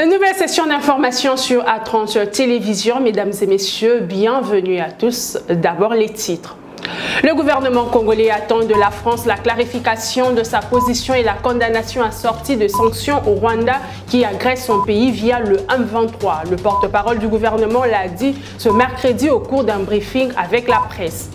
Nouvelle session d'information sur A30 Télévision. Mesdames et messieurs, bienvenue à tous. D'abord les titres. Le gouvernement congolais attend de la France la clarification de sa position et la condamnation à sortie de sanctions au Rwanda qui agresse son pays via le M23. Le porte-parole du gouvernement l'a dit ce mercredi au cours d'un briefing avec la presse.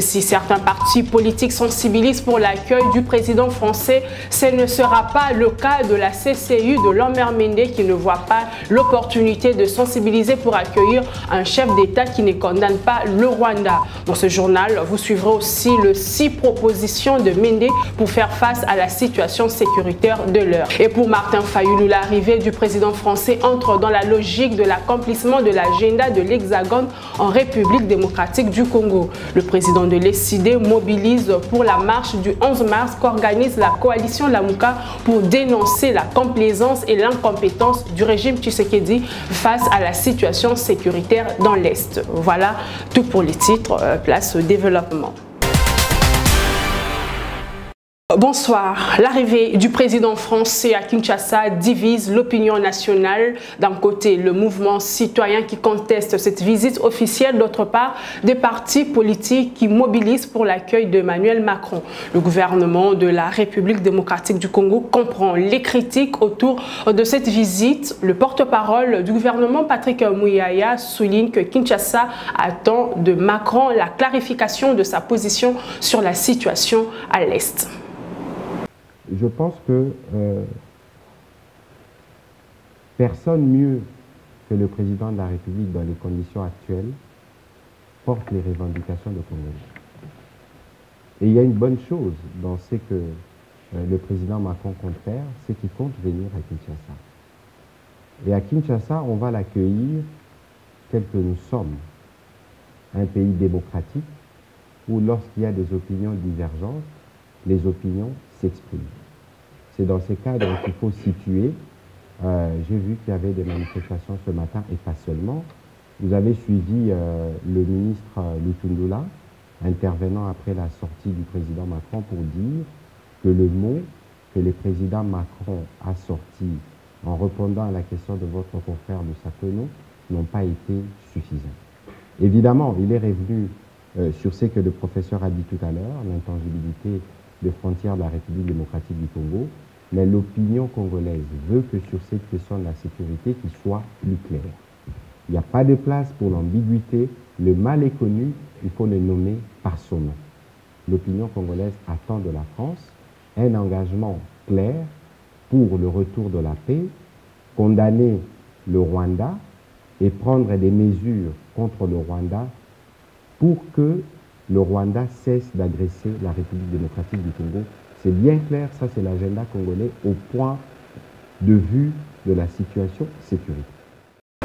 Si certains partis politiques sensibilisent pour l'accueil du président français, ce ne sera pas le cas de la CCU de Lambert Mende qui ne voit pas l'opportunité de sensibiliser pour accueillir un chef d'État qui ne condamne pas le Rwanda. Dans ce journal, vous suivrez aussi les 6 propositions de Mende pour faire face à la situation sécuritaire de l'heure. Et pour Martin Fayulu, l'arrivée du président français entre dans la logique de l'accomplissement de l'agenda de l'Hexagone en République démocratique du Congo. Le président de l'ECD mobilise pour la marche du 11 mars qu'organise la coalition Lamuka pour dénoncer la complaisance et l'incompétence du régime Tshisekedi face à la situation sécuritaire dans l'Est. Voilà tout pour les titres. Place au développement. Bonsoir. L'arrivée du président français à Kinshasa divise l'opinion nationale. D'un côté, le mouvement citoyen qui conteste cette visite officielle, d'autre part, des partis politiques qui mobilisent pour l'accueil d'Emmanuel Macron. Le gouvernement de la République démocratique du Congo comprend les critiques autour de cette visite. Le porte-parole du gouvernement, Patrick Muyaya, souligne que Kinshasa attend de Macron la clarification de sa position sur la situation à l'Est. Je pense que personne mieux que le président de la République dans les conditions actuelles porte les revendications de Congolais. Et il y a une bonne chose dans ce que le président Macron compte faire, c'est qu'il compte venir à Kinshasa. Et à Kinshasa, on va l'accueillir tel que nous sommes, un pays démocratique où lorsqu'il y a des opinions divergentes, les opinions s'expriment. C'est dans ces cadres qu'il faut situer. J'ai vu qu'il y avait des manifestations ce matin et pas seulement. Vous avez suivi le ministre Lutundula intervenant après la sortie du président Macron pour dire que le mot que le président Macron a sorti en répondant à la question de votre confrère de Sakono n'ont pas été suffisants. Évidemment, il est revenu sur ce que le professeur a dit tout à l'heure, l'intangibilité des frontières de la République démocratique du Congo, mais l'opinion congolaise veut que sur cette question de la sécurité, qu'il soit plus clair. Il n'y a pas de place pour l'ambiguïté, le mal est connu, il faut le nommer par son nom. L'opinion congolaise attend de la France un engagement clair pour le retour de la paix, condamner le Rwanda et prendre des mesures contre le Rwanda pour que le Rwanda cesse d'agresser la République démocratique du Congo. C'est bien clair, ça c'est l'agenda congolais au point de vue de la situation sécuritaire.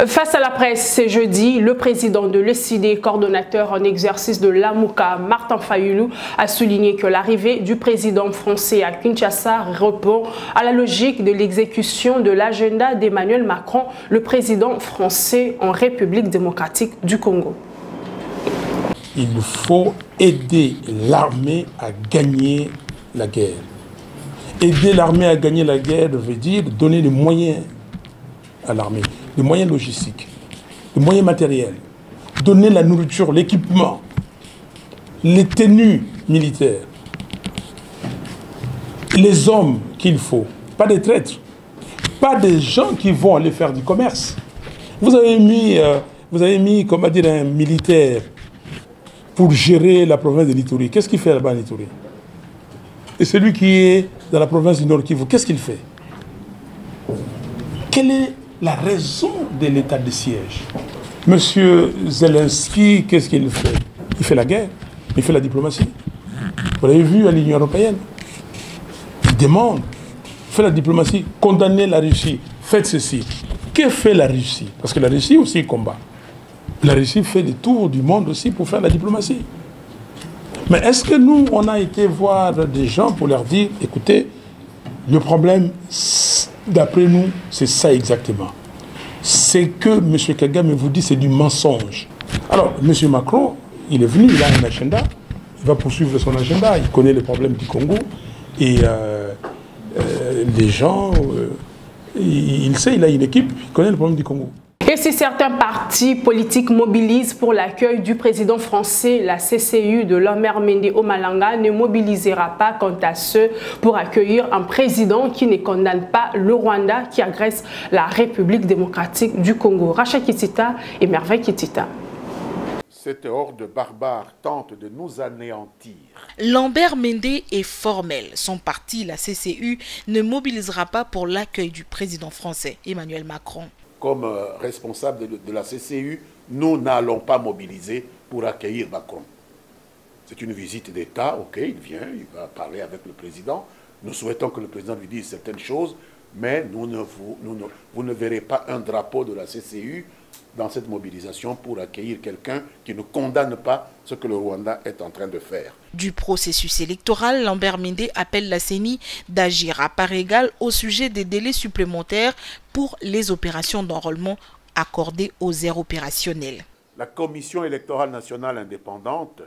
Face à la presse, ce jeudi, le président de l'ECD, coordonnateur en exercice de l'AMUCA, Martin Fayulu, a souligné que l'arrivée du président français à Kinshasa répond à la logique de l'exécution de l'agenda d'Emmanuel Macron, le président français en République démocratique du Congo. Il faut aider l'armée à gagner la guerre. Aider l'armée à gagner la guerre veut dire donner les moyens à l'armée, les moyens logistiques, les moyens matériels, donner la nourriture, l'équipement, les tenues militaires, les hommes qu'il faut, pas des traîtres, pas des gens qui vont aller faire du commerce. Vous avez mis comment dire, un militaire pour gérer la province de l'Ituri. Qu'est-ce qu'il fait là-bas en Ituri? Et celui qui est dans la province du Nord Kivu, qu'est-ce qu'il fait? Quelle est la raison de l'état de siège? Monsieur Zelensky, qu'est-ce qu'il fait? Il fait la guerre, il fait la diplomatie. Vous l'avez vu à l'Union européenne. Il demande, fait la diplomatie, condamnez la Russie, faites ceci. Que fait la Russie? Parce que la Russie aussi combat. La Russie fait des tours du monde aussi pour faire la diplomatie. Mais est-ce que nous, on a été voir des gens pour leur dire, écoutez, le problème, d'après nous, c'est ça exactement. C'est que M. Kagame vous dit c'est du mensonge. Alors, M. Macron, il est venu, il a un agenda, il va poursuivre son agenda, il connaît les problèmes du Congo, et les gens Il sait, il a une équipe, il connaît le problème du Congo. Et si certains partis politiques mobilisent pour l'accueil du président français, la CCU de Lambert Mende Omalanga ne mobilisera pas quant à ceux pour accueillir un président qui ne condamne pas le Rwanda qui agresse la République démocratique du Congo. Racha Kitita et Merveille Kitita. Cette horde barbare tente de nous anéantir. Lambert Mende est formel. Son parti, la CCU, ne mobilisera pas pour l'accueil du président français, Emmanuel Macron. Comme responsable de la CCU, nous n'allons pas mobiliser pour accueillir Macron. C'est une visite d'État, ok, il vient, il va parler avec le président. Nous souhaitons que le président lui dise certaines choses, mais vous ne verrez pas un drapeau de la CCU dans cette mobilisation pour accueillir quelqu'un qui ne condamne pas ce que le Rwanda est en train de faire. Du processus électoral, Lambert Mende appelle la CENI d'agir à part égale au sujet des délais supplémentaires pour les opérations d'enrôlement accordées aux aires opérationnelles. La Commission électorale nationale indépendante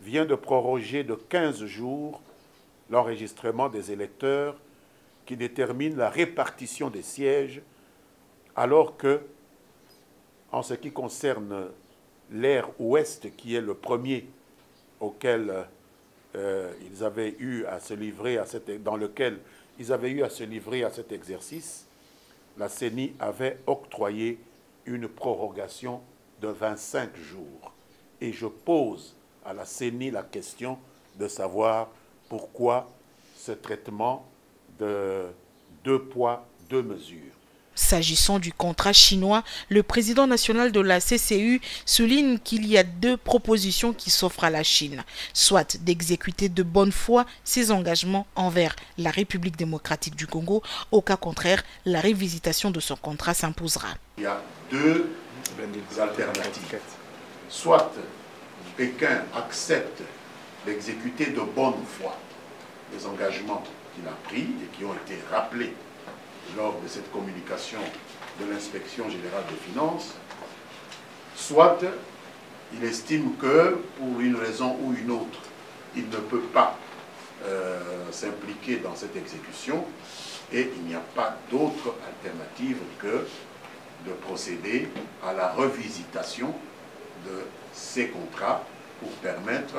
vient de proroger de 15 jours l'enregistrement des électeurs qui détermine la répartition des sièges, alors que, en ce qui concerne l'aire ouest, qui est le premier auquel ils avaient eu à se livrer dans lequel ils avaient eu à se livrer à cet exercice, la CENI avait octroyé une prorogation de 25 jours. Et je pose à la CENI la question de savoir pourquoi ce traitement de 2 poids, 2 mesures. S'agissant du contrat chinois, le président national de la CCU souligne qu'il y a 2 propositions qui s'offrent à la Chine, soit d'exécuter de bonne foi ses engagements envers la République démocratique du Congo, au cas contraire, la révisitation de son contrat s'imposera. Il y a 2 alternatives. Soit Pékin accepte d'exécuter de bonne foi les engagements qu'il a pris et qui ont été rappelés lors de cette communication de l'inspection générale des finances, soit il estime que, pour une raison ou une autre, il ne peut pas s'impliquer dans cette exécution et il n'y a pas d'autre alternative que de procéder à la revisitation de ces contrats pour permettre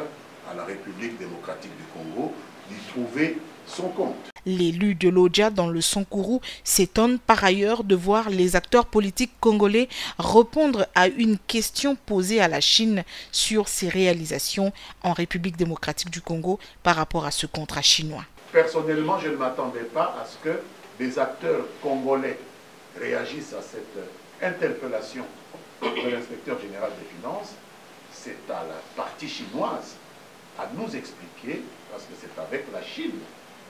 à la République démocratique du Congo d'y trouver son compte. L'élu de l'Odja dans le Sankourou s'étonne par ailleurs de voir les acteurs politiques congolais répondre à une question posée à la Chine sur ses réalisations en République démocratique du Congo par rapport à ce contrat chinois. Personnellement, je ne m'attendais pas à ce que des acteurs congolais réagissent à cette interpellation de l'inspecteur général des finances. C'est à la partie chinoise à nous expliquer, parce que c'est avec la Chine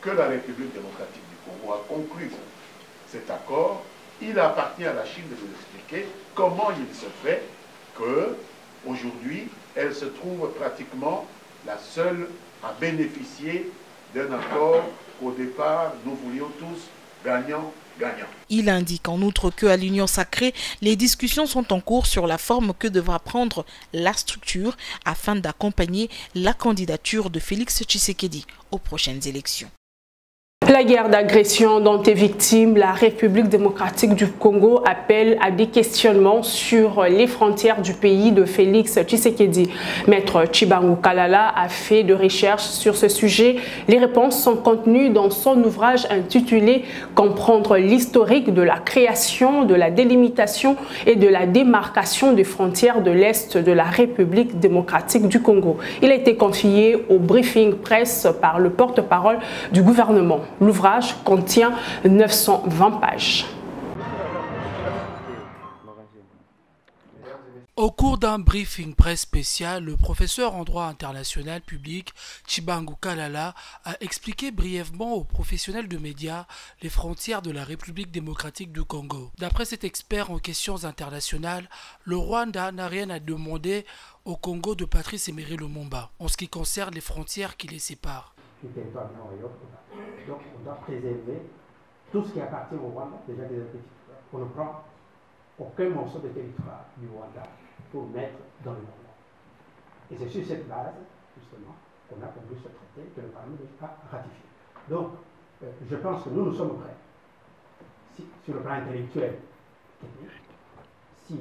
que la République démocratique du Congo a conclu cet accord. Il appartient à la Chine de nous expliquer comment il se fait qu'aujourd'hui, elle se trouve pratiquement la seule à bénéficier d'un accord qu'au départ, nous voulions tous gagnant. Il indique en outre qu'à l'Union sacrée, les discussions sont en cours sur la forme que devra prendre la structure afin d'accompagner la candidature de Félix Tshisekedi aux prochaines élections. La guerre d'agression dont est victime la République démocratique du Congo appelle à des questionnements sur les frontières du pays de Félix Tshisekedi. Maître Chibangu Kalala a fait de recherches sur ce sujet. Les réponses sont contenues dans son ouvrage intitulé « Comprendre l'historique de la création, de la délimitation et de la démarcation des frontières de l'Est de la République démocratique du Congo ». Il a été confié au briefing presse par le porte-parole du gouvernement. L'ouvrage contient 920 pages. Au cours d'un briefing presse spécial, le professeur en droit international public Chibangu Kalala a expliqué brièvement aux professionnels de médias les frontières de la République démocratique du Congo. D'après cet expert en questions internationales, le Rwanda n'a rien à demander au Congo de Patrice Emery Lumumba en ce qui concerne les frontières qui les séparent. Donc on doit préserver tout ce qui appartient au Rwanda, déjà des objectifs. On ne prend aucun morceau de territoire du Rwanda pour mettre dans le Rwanda. Et c'est sur cette base, justement, qu'on a conclu ce traité que le Parlement a ratifié. Donc, je pense que nous sommes prêts. sur le plan intellectuel. Si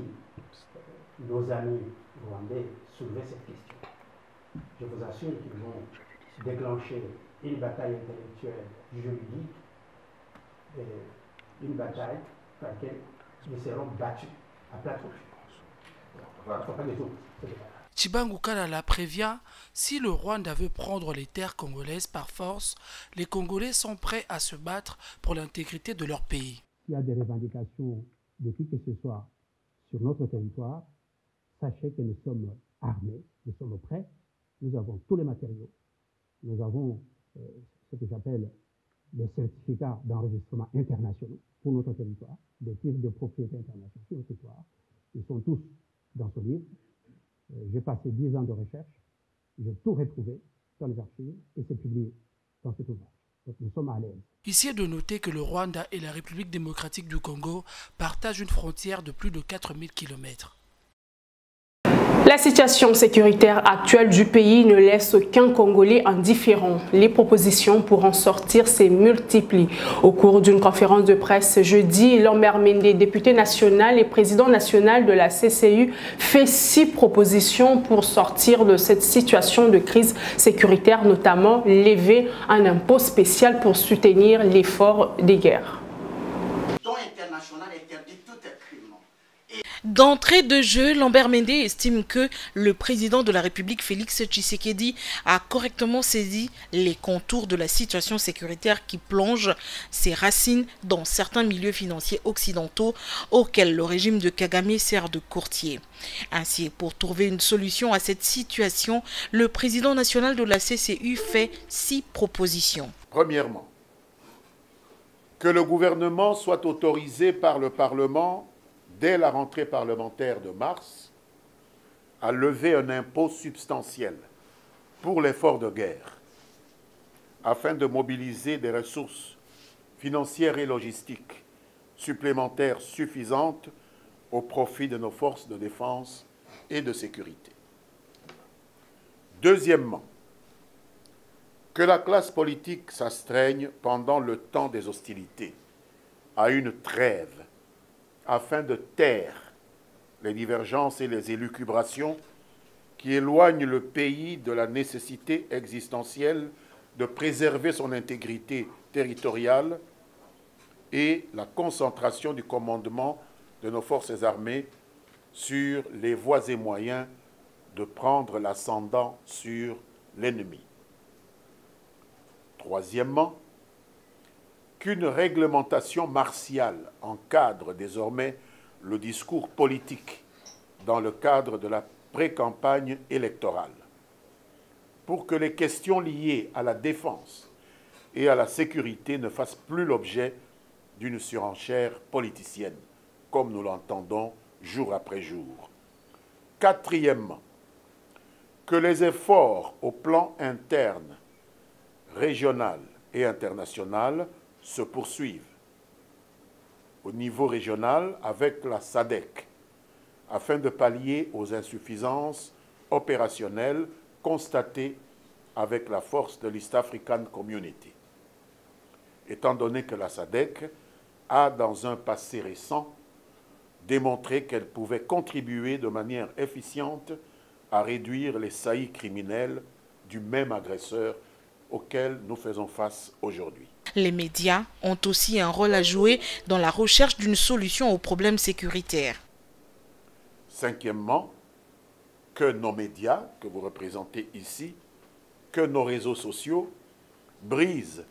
nos amis rwandais soulevaient cette question, je vous assure qu'ils vont déclencher une bataille intellectuelle, juridique, une bataille par laquelle ils seront battus à plat couture. Il ne faut pas du tout. Chibangu Kalala prévient, si le Rwanda veut prendre les terres congolaises par force, les Congolais sont prêts à se battre pour l'intégrité de leur pays. Il y a des revendications de qui que ce soit sur notre territoire. Sachez que nous sommes armés, nous sommes prêts, nous avons tous les matériaux. Nous avons ce que j'appelle les certificats d'enregistrement internationaux pour notre territoire, des titres de propriété internationale sur notre territoire. Ils sont tous dans ce livre. J'ai passé 10 ans de recherche, j'ai tout retrouvé dans les archives et c'est publié dans cet ouvrage. Donc nous sommes à l'aise. Ici est de noter que le Rwanda et la République démocratique du Congo partagent une frontière de plus de 4000 km. La situation sécuritaire actuelle du pays ne laisse aucun Congolais indifférent. Les propositions pour en sortir se multiplient. Au cours d'une conférence de presse jeudi, Lambert Mende, député national et président national de la CCU, fait 6 propositions pour sortir de cette situation de crise sécuritaire, notamment lever un impôt spécial pour soutenir l'effort des guerres. D'entrée de jeu, Lambert Mende estime que le président de la République, Félix Tshisekedi, a correctement saisi les contours de la situation sécuritaire qui plonge ses racines dans certains milieux financiers occidentaux auxquels le régime de Kagame sert de courtier. Ainsi, pour trouver une solution à cette situation, le président national de la CCU fait 6 propositions. Premièrement, que le gouvernement soit autorisé par le Parlement dès la rentrée parlementaire de mars, à lever un impôt substantiel pour l'effort de guerre, afin de mobiliser des ressources financières et logistiques supplémentaires suffisantes au profit de nos forces de défense et de sécurité. Deuxièmement, que la classe politique s'astreigne pendant le temps des hostilités à une trêve afin de taire les divergences et les élucubrations qui éloignent le pays de la nécessité existentielle de préserver son intégrité territoriale et la concentration du commandement de nos forces armées sur les voies et moyens de prendre l'ascendant sur l'ennemi. Troisièmement, qu'une réglementation martiale encadre désormais le discours politique dans le cadre de la pré-campagne électorale, pour que les questions liées à la défense et à la sécurité ne fassent plus l'objet d'une surenchère politicienne, comme nous l'entendons jour après jour. Quatrièmement, que les efforts au plan interne, régional et international se poursuivent au niveau régional avec la SADC afin de pallier aux insuffisances opérationnelles constatées avec la force de l'East African Community. Étant donné que la SADC a, dans un passé récent, démontré qu'elle pouvait contribuer de manière efficiente à réduire les saillies criminelles du même agresseur auquel nous faisons face aujourd'hui. Les médias ont aussi un rôle à jouer dans la recherche d'une solution aux problèmes sécuritaires. Cinquièmement, que nos médias, que vous représentez ici, que nos réseaux sociaux brisent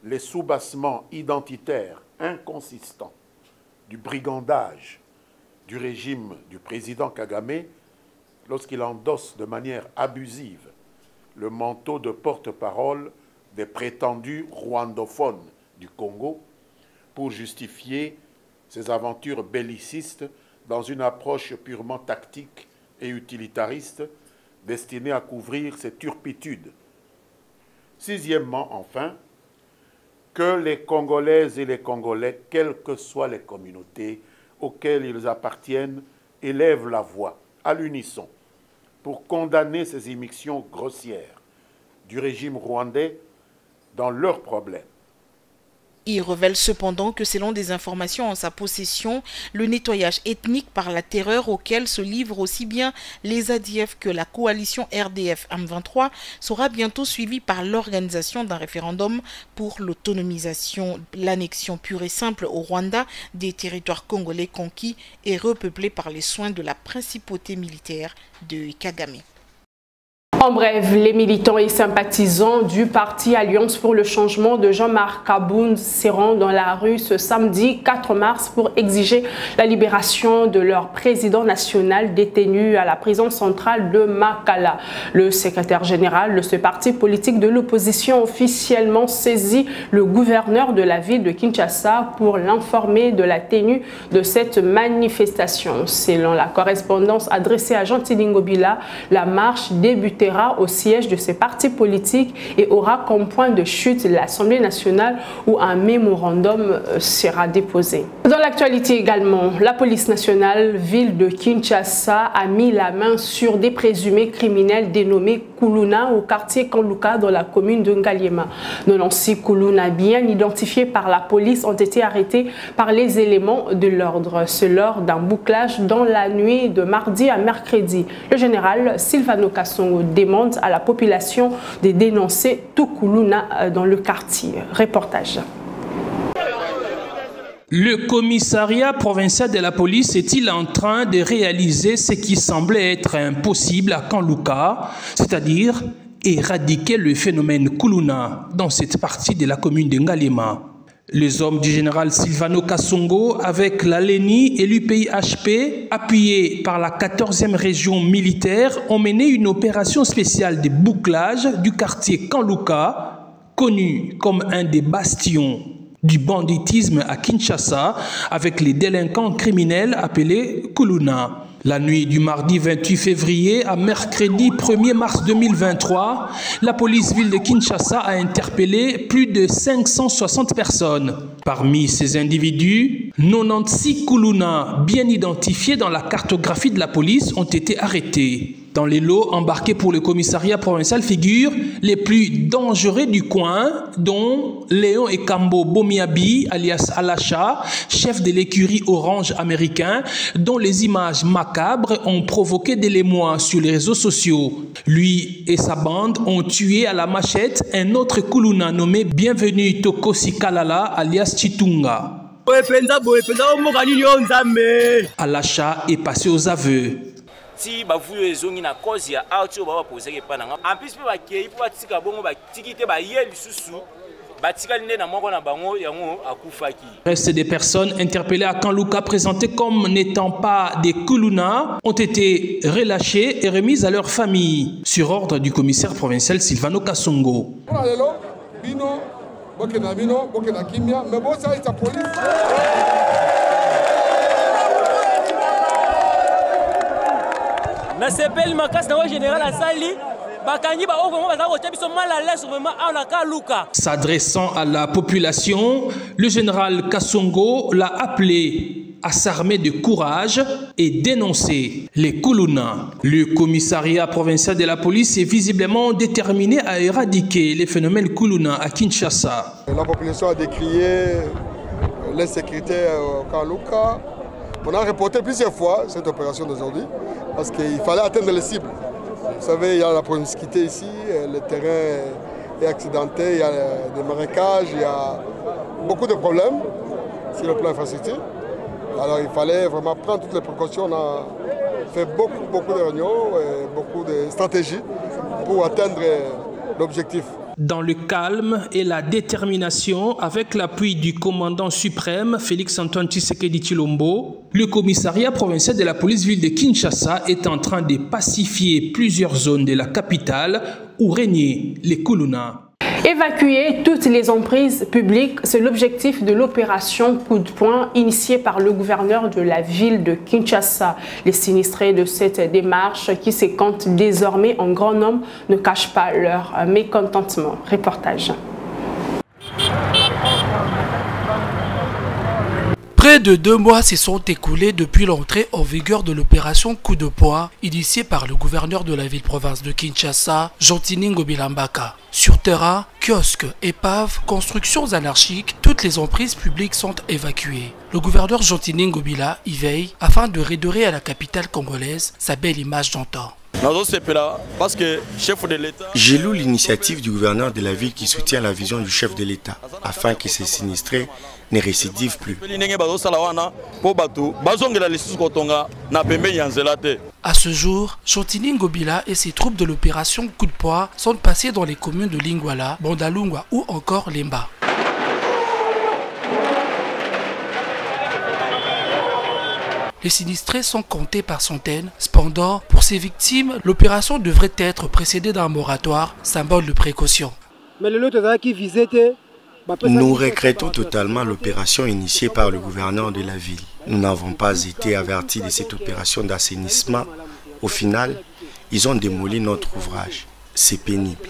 les soubassements identitaires inconsistants du brigandage du régime du président Kagame lorsqu'il endosse de manière abusive le manteau de porte-parole des prétendus rwandophones du Congo pour justifier ses aventures bellicistes dans une approche purement tactique et utilitariste destinée à couvrir ses turpitudes. Sixièmement, enfin, que les Congolaises et les Congolais, quelles que soient les communautés auxquelles ils appartiennent, élèvent la voix à l'unisson pour condamner ces immixtions grossières du régime rwandais dans leurs problèmes Il révèle cependant que selon des informations en sa possession, le nettoyage ethnique par la terreur auquel se livrent aussi bien les ADF que la coalition RDF M23 sera bientôt suivi par l'organisation d'un référendum pour l'autonomisation, l'annexion pure et simple au Rwanda des territoires congolais conquis et repeuplés par les soins de la principauté militaire de Kagame. En bref, les militants et sympathisants du parti Alliance pour le changement de Jean-Marc Kabound seront dans la rue ce samedi 4 mars pour exiger la libération de leur président national détenu à la prison centrale de Makala. Le secrétaire général de ce parti politique de l'opposition officiellement saisi le gouverneur de la ville de Kinshasa pour l'informer de la tenue de cette manifestation. Selon la correspondance adressée à Jean Tilingobila, la marche débutera au siège de ces partis politiques et aura comme point de chute l'Assemblée nationale où un mémorandum sera déposé. Dans l'actualité également, la police nationale ville de Kinshasa a mis la main sur des présumés criminels dénommés Kuluna au quartier Kanluka dans la commune de Ngaliema. 96 Kuluna bien identifiés par la police ont été arrêtés par les éléments de l'ordre. C'est lors d'un bouclage dans la nuit de mardi à mercredi. Le général Silvano Kasongo demande à la population de dénoncer tout Kuluna dans le quartier. Reportage. Le commissariat provincial de la police est-il en train de réaliser ce qui semblait être impossible à Kanluka, c'est-à-dire éradiquer le phénomène Kuluna dans cette partie de la commune de Ngaliema? Les hommes du général Silvano Kasongo, avec la LENI et l'UPIHP, appuyés par la 14e région militaire, ont mené une opération spéciale de bouclage du quartier Kanluka, connu comme un des bastions du banditisme à Kinshasa, avec les délinquants criminels appelés Kuluna. La nuit du mardi 28 février à mercredi 1er mars 2023, la police ville de Kinshasa a interpellé plus de 560 personnes. Parmi ces individus, 96 Kuluna bien identifiés dans la cartographie de la police ont été arrêtés. Dans les lots embarqués pour le commissariat provincial figurent les plus dangereux du coin, dont Léon Ekambo Bomiabi, alias Alacha, chef de l'écurie Orange américain, dont les images macabres ont provoqué de l'émoi sur les réseaux sociaux. Lui et sa bande ont tué à la machette un autre Kuluna nommé Bienvenu Tokosi Kalala, alias Chitunga. Alacha est passé aux aveux. Si ba vu ezongi na cause ya auto ba poser ke pananga en plus ba kei po batika bongo ba tikite ba yeli susu batika linde na moko na bango yango akufaki. Reste des personnes interpellées à Kanluka présentées comme n'étant pas des Kuluna ont été relâchées et remises à leur famille sur ordre du commissaire provincial Silvano Kasongo. S'adressant à la population, le général Kasongo l'a appelé à s'armer de courage et dénoncer les Kuluna. Le commissariat provincial de la police est visiblement déterminé à éradiquer les phénomènes Kuluna à Kinshasa. La population a décrié l'insécurité au Kanluka. On a reporté plusieurs fois cette opération d'aujourd'hui parce qu'il fallait atteindre les cibles. Vous savez, il y a la promiscuité ici, le terrain est accidenté, il y a des marécages, il y a beaucoup de problèmes sur le plan infrastructure. Alors il fallait vraiment prendre toutes les précautions. On a fait beaucoup de réunions, et beaucoup de stratégies pour atteindre l'objectif. Dans le calme et la détermination, avec l'appui du commandant suprême Félix-Antoine Tshisekedi Tshilombo, le commissariat provincial de la police ville de Kinshasa est en train de pacifier plusieurs zones de la capitale où régnaient les Kuluna. Évacuer toutes les emprises publiques, c'est l'objectif de l'opération Coup de poing initiée par le gouverneur de la ville de Kinshasa. Les sinistrés de cette démarche, qui se comptent désormais en grand nombre, ne cachent pas leur mécontentement. Reportage. Près de 2 mois se sont écoulés depuis l'entrée en vigueur de l'opération Coup de poing initiée par le gouverneur de la ville-province de Kinshasa, Jantini Ngobilambaka. Sur terrain, kiosques, épaves, constructions anarchiques, toutes les emprises publiques sont évacuées. Le gouverneur Jantini Ngobila y veille afin de redorer à la capitale congolaise sa belle image d'antan. J'ai lu l'initiative du gouverneur de la ville qui soutient la vision du chef de l'État afin que ces sinistrés ne récidivent plus. À ce jour, Jantini Ngobila et ses troupes de l'opération Coup de poing sont passés dans les communes de Lingwala, Bandalungwa ou encore Lemba. Les sinistrés sont comptés par centaines. Cependant, pour ces victimes, l'opération devrait être précédée d'un moratoire, symbole de précaution. Nous regrettons totalement l'opération initiée par le gouverneur de la ville. Nous n'avons pas été avertis de cette opération d'assainissement. Au final, ils ont démoli notre ouvrage. C'est pénible.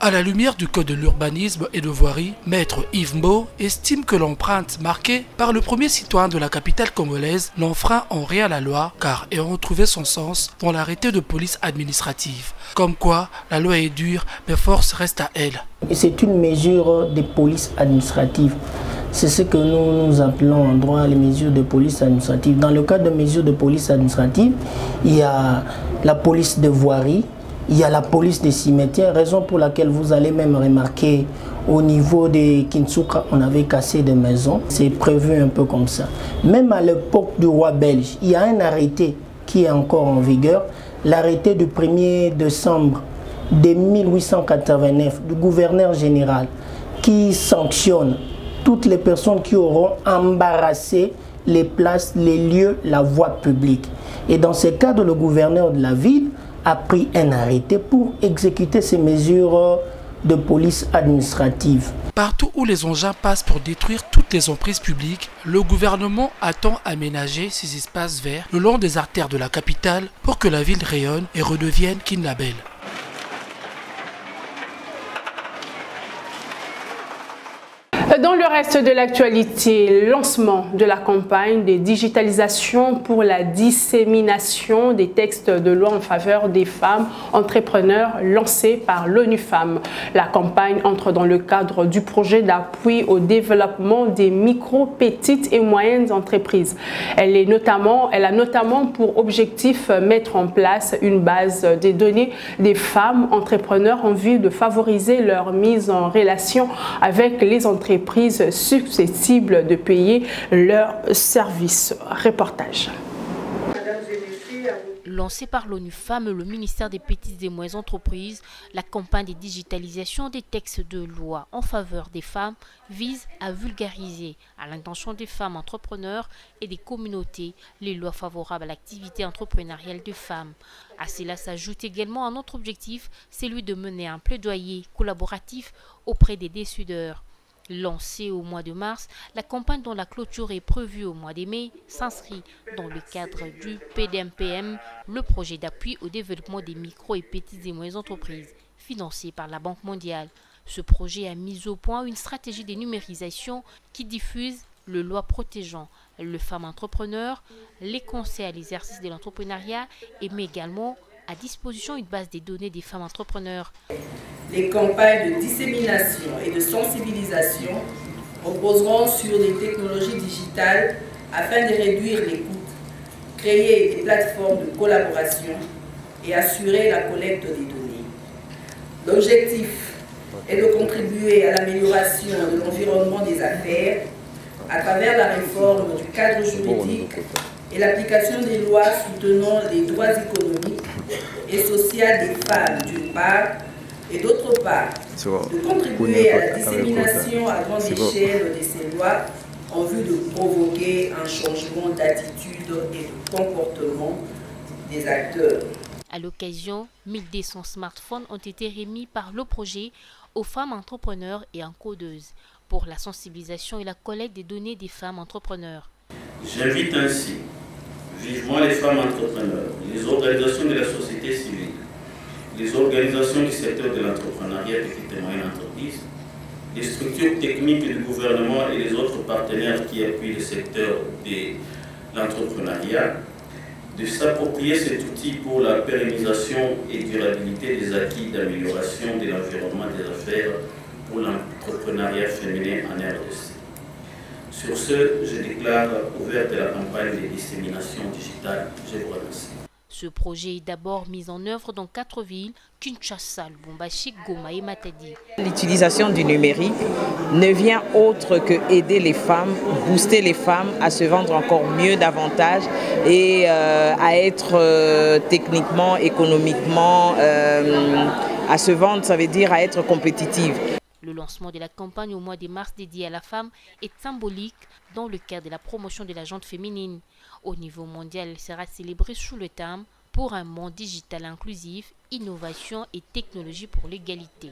À la lumière du code de l'urbanisme et de voirie, Maître Yves Mbo estime que l'empreinte marquée par le premier citoyen de la capitale congolaise n'enfreint en rien la loi car ayant trouvé son sens dans l'arrêté de police administrative. Comme quoi, la loi est dure, mais force reste à elle. C'est une mesure de police administrative. C'est ce que nous appelons en droit les mesures de police administrative. Dans le cadre de mesures de police administrative, il y a la police de voirie, il y a la police des cimetières, raison pour laquelle vous allez même remarquer au niveau de Kinshasa, on avait cassé des maisons. C'est prévu un peu comme ça. Même à l'époque du roi belge, il y a un arrêté qui est encore en vigueur, l'arrêté du 1er décembre de 1889 du gouverneur général qui sanctionne toutes les personnes qui auront embarrassé les places, les lieux, la voie publique. Et dans ce cadre, le gouverneur de la ville a pris un arrêté pour exécuter ces mesures de police administrative. Partout où les engins passent pour détruire toutes les emprises publiques, le gouvernement attend aménager ces espaces verts le long des artères de la capitale pour que la ville rayonne et redevienne Kinlabel. Dans le reste de l'actualité, lancement de la campagne de digitalisation pour la dissémination des textes de loi en faveur des femmes entrepreneurs lancée par l'ONU Femmes. La campagne entre dans le cadre du projet d'appui au développement des micro, petites et moyennes entreprises. Elle a notamment pour objectif mettre en place une base des données des femmes entrepreneurs en vue de favoriser leur mise en relation avec les entreprises susceptibles de payer leurs services. Reportage. Lancée par l'ONU Femmes, le ministère des Petites et Moyennes Entreprises, la campagne de digitalisation des textes de loi en faveur des femmes vise à vulgariser à l'intention des femmes entrepreneurs et des communautés les lois favorables à l'activité entrepreneuriale des femmes. À cela s'ajoute également un autre objectif, celui de mener un plaidoyer collaboratif auprès des décideurs. Lancée au mois de mars, la campagne dont la clôture est prévue au mois de mai s'inscrit dans le cadre du PDMPM, le projet d'appui au développement des micro et petites et moyennes entreprises, financé par la Banque mondiale. Ce projet a mis au point une stratégie de numérisation qui diffuse le loi protégeant les femmes entrepreneurs, les conseils à l'exercice de l'entrepreneuriat et met également à disposition une base des données des femmes entrepreneurs. Les campagnes de dissémination et de sensibilisation reposeront sur les technologies digitales afin de réduire les coûts, créer des plateformes de collaboration et assurer la collecte des données. L'objectif est de contribuer à l'amélioration de l'environnement des affaires à travers la réforme du cadre juridique et l'application des lois soutenant les droits économiques et sociaux des femmes d'une part, et d'autre part, de contribuer à la dissémination à grande échelle de ces lois en vue de provoquer un changement d'attitude et de comportement des acteurs. À l'occasion, 1200 smartphones ont été remis par le projet aux femmes entrepreneurs et encodeuses pour la sensibilisation et la collecte des données des femmes entrepreneurs. J'invite ainsi vivement les femmes entrepreneurs, les organisations de la société civile, les organisations du secteur de l'entrepreneuriat, petites et moyennes entreprises, les structures techniques du gouvernement et les autres partenaires qui appuient le secteur de l'entrepreneuriat de s'approprier cet outil pour la pérennisation et durabilité des acquis d'amélioration de l'environnement des affaires pour l'entrepreneuriat féminin en RDC. Sur ce, je déclare ouverte la campagne de dissémination digitale. Je vous remercie. Ce projet est d'abord mis en œuvre dans 4 villes, Kinshasa, Lubumbashi, Goma et Matadi. L'utilisation du numérique ne vient autre que aider les femmes, booster les femmes à se vendre encore mieux, davantage et à être techniquement, économiquement, à se vendre, ça veut dire à être compétitive. Le lancement de la campagne au mois de mars dédié à la femme est symbolique dans le cadre de la promotion de la gente féminine. Au niveau mondial, elle sera célébrée sous le thème « Pour un monde digital inclusif, innovation et technologie pour l'égalité ».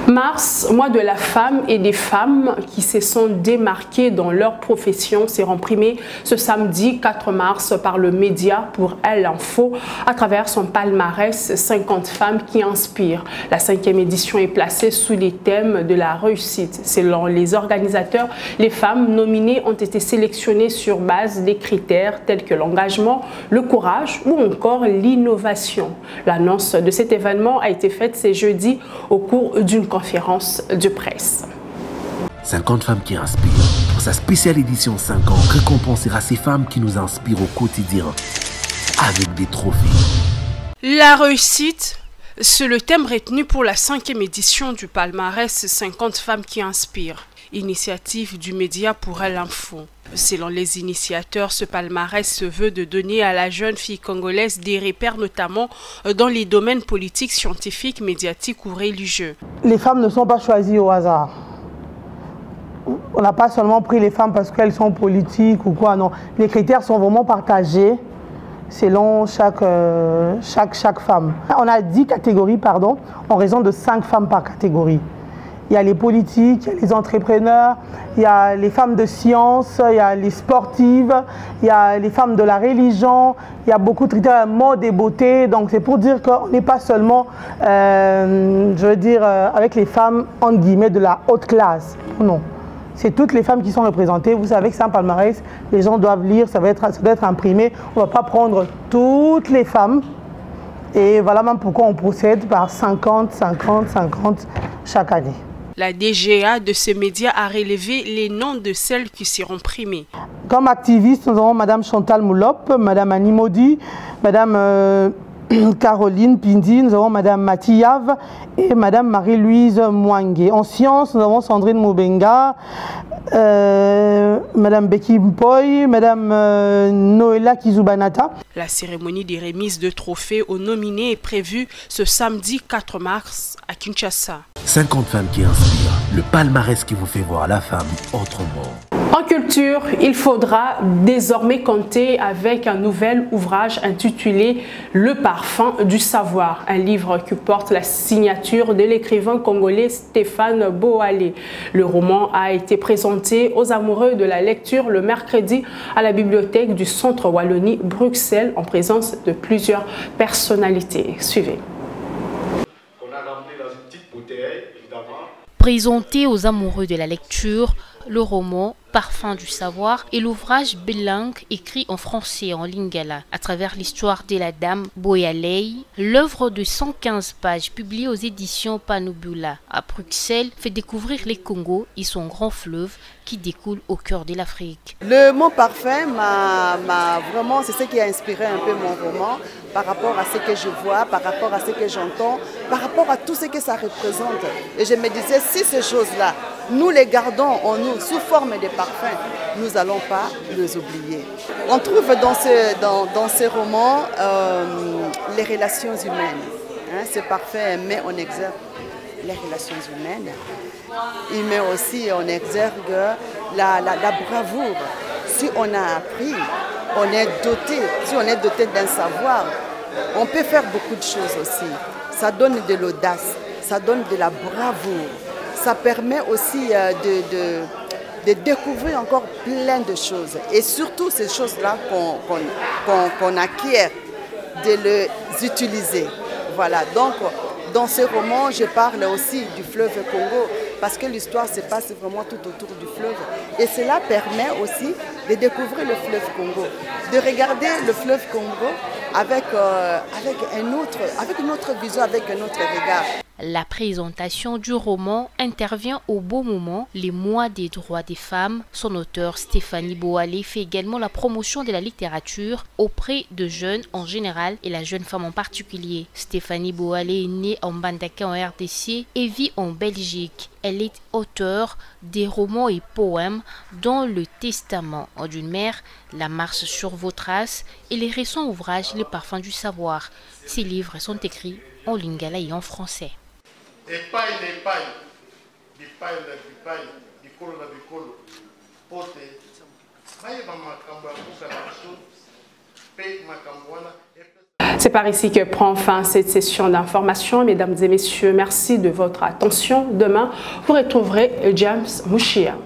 Mars, mois de la femme, et des femmes qui se sont démarquées dans leur profession seront primées ce samedi 4 mars par le média Pour Elle Info à travers son palmarès 50 femmes qui inspirent. La 5e édition est placée sous les thèmes de la réussite. Selon les organisateurs, les femmes nominées ont été sélectionnées sur base des critères tels que l'engagement, le courage ou encore l'innovation. L'annonce de cet événement a été faite ce jeudi au cours d'une conférence de presse. 50 femmes qui inspirent. Pour sa spéciale édition 5 ans, récompensera ces femmes qui nous inspirent au quotidien avec des trophées. La réussite, c'est le thème retenu pour la 5e édition du palmarès 50 femmes qui inspirent. Initiative du média Pour Elle Info. Selon les initiateurs, ce palmarès se veut de donner à la jeune fille congolaise des repères, notamment dans les domaines politiques, scientifiques, médiatiques ou religieux. Les femmes ne sont pas choisies au hasard. On n'a pas seulement pris les femmes parce qu'elles sont politiques ou quoi, non. Les critères sont vraiment partagés selon chaque femme. On a 10 catégories, pardon, en raison de 5 femmes par catégorie. Il y a les politiques, il y a les entrepreneurs, il y a les femmes de science, il y a les sportives, il y a les femmes de la religion, il y a beaucoup de critères mode et beauté. Donc c'est pour dire qu'on n'est pas seulement, je veux dire, avec les femmes, entre guillemets, de la haute classe. Non. C'est toutes les femmes qui sont représentées. Vous savez que c'est un palmarès, les gens doivent lire, ça doit être imprimé. On ne va pas prendre toutes les femmes. Et voilà même pourquoi on procède par 50, 50, 50 chaque année. La DGA de ce média a relevé les noms de celles qui seront primées. Comme activistes, nous avons Mme Chantal Moulop, Mme Annie Modi, Mme Caroline Pindi, nous avons Mme Matiyav et Mme Marie-Louise Mwangue. En sciences, nous avons Sandrine Moubenga, Mme Becky Mpoy, Mme Noëlla Kizubanata. La cérémonie des remises de trophées aux nominés est prévue ce samedi 4 mars à Kinshasa. 50 femmes qui inspirent, le palmarès qui vous fait voir la femme autrement. En culture, il faudra désormais compter avec un nouvel ouvrage intitulé « Le parfum du savoir », un livre qui porte la signature de l'écrivain congolais Stéphane Boalé. Le roman a été présenté aux amoureux de la lecture le mercredi à la bibliothèque du Centre Wallonie Bruxelles en présence de plusieurs personnalités. Suivez. Présenté aux amoureux de la lecture, le roman Parfum du savoir est l'ouvrage bilingue écrit en français et en lingala à travers l'histoire de la dame Boyalei. L'œuvre de 115 pages publiée aux éditions Panubula à Bruxelles fait découvrir les Congos et son grand fleuve qui découle au cœur de l'Afrique. Le mot parfum vraiment, c'est ce qui a inspiré un peu mon roman par rapport à ce que je vois, par rapport à ce que j'entends, par rapport à tout ce que ça représente. Et je me disais, si ces choses-là, nous les gardons en nous sous forme de parfums, nous n'allons pas les oublier. On trouve dans ces romans les relations humaines. Ce parfum met en exergue les relations humaines. Il met aussi en exergue la bravoure. Si on a appris, on est doté, si on est doté d'un savoir, on peut faire beaucoup de choses aussi. Ça donne de l'audace, ça donne de la bravoure. Ça permet aussi de découvrir encore plein de choses. Et surtout ces choses-là qu'on acquiert, de les utiliser. Voilà, donc dans ce roman, je parle aussi du fleuve Congo parce que l'histoire se passe vraiment tout autour du fleuve. Et cela permet aussi de découvrir le fleuve Congo, de regarder le fleuve Congo avec une autre vision, avec un autre regard. La présentation du roman intervient au bon moment, les mois des droits des femmes. Son auteur Stéphanie Boalé fait également la promotion de la littérature auprès de jeunes en général et la jeune femme en particulier. Stéphanie Boalé est née en Mbandaka en RDC et vit en Belgique. Elle est auteure des romans et poèmes dont Le Testament d'une mère, La marche sur vos traces et les récents ouvrages Les parfums du savoir. Ces livres sont écrits en lingala et en français. C'est par ici que prend fin cette session d'information. Mesdames et messieurs, merci de votre attention. Demain, vous retrouverez James Mouchia.